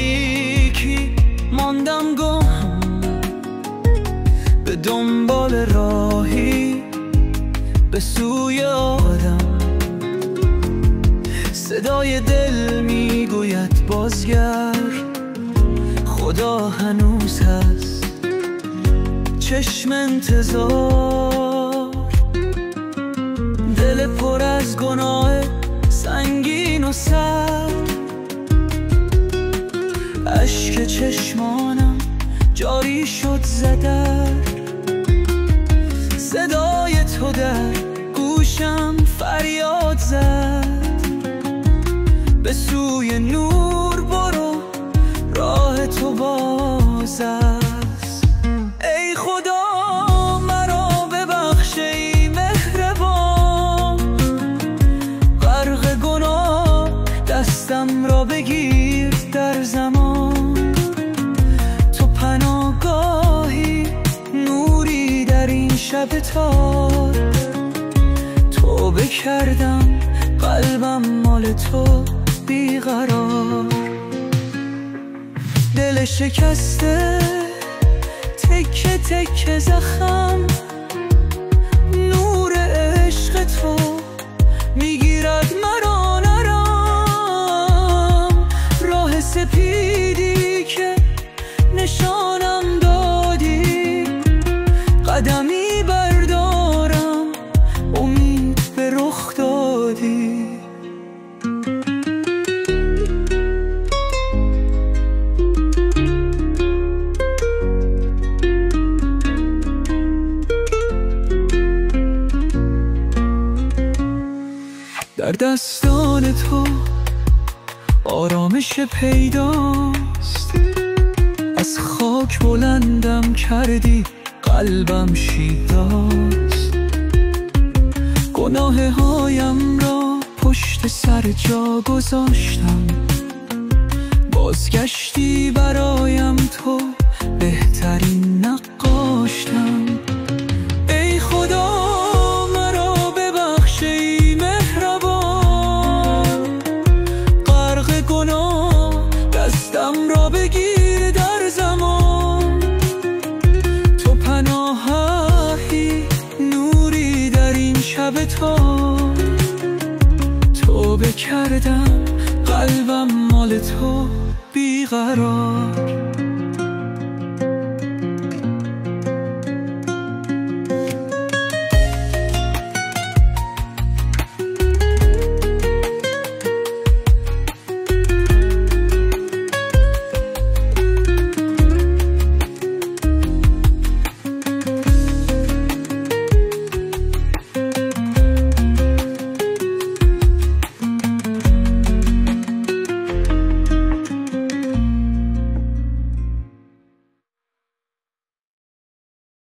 تاریکی ماندم گم، به دنبال راهی به سوی آدم. صدای دل میگوید بازگرد، خدا هنوز هست، چشم انتظار. دل پر از گناه سنگین و سرد، اشک چشمانم جاری شد زدر. صدای تو در گوشم فریاد زد، به سوی نور برو، راه تو باز است. ای خدا مرا ببخش ای مهربان، غرق گناه دستم را بگیر در زمان. تو پناهگاهی، نوری در این شب تار. توبه کردم قلبم مال تو بیقرار. دل شکسته تکه تکه زخم، نور عشق تو میگیرد مرا نرم. راه سپیدی که نشانم دادی، قدمی بردارم امید به رخ دادی. در دستان تو آرامش پیداست، از خاک بلندم کردی قلبم شیداست. گناه هایم را پشت سر جا گذاشتم، بازگشتی برایم تو بهترین نقاشتم. ای خدا مرا ببخش ای مهربان، غرق گناه دستم را بگیر در زمان. تو پناهی، نوری در این شب تار. توبه کردم قلبم مال تو بیقرار.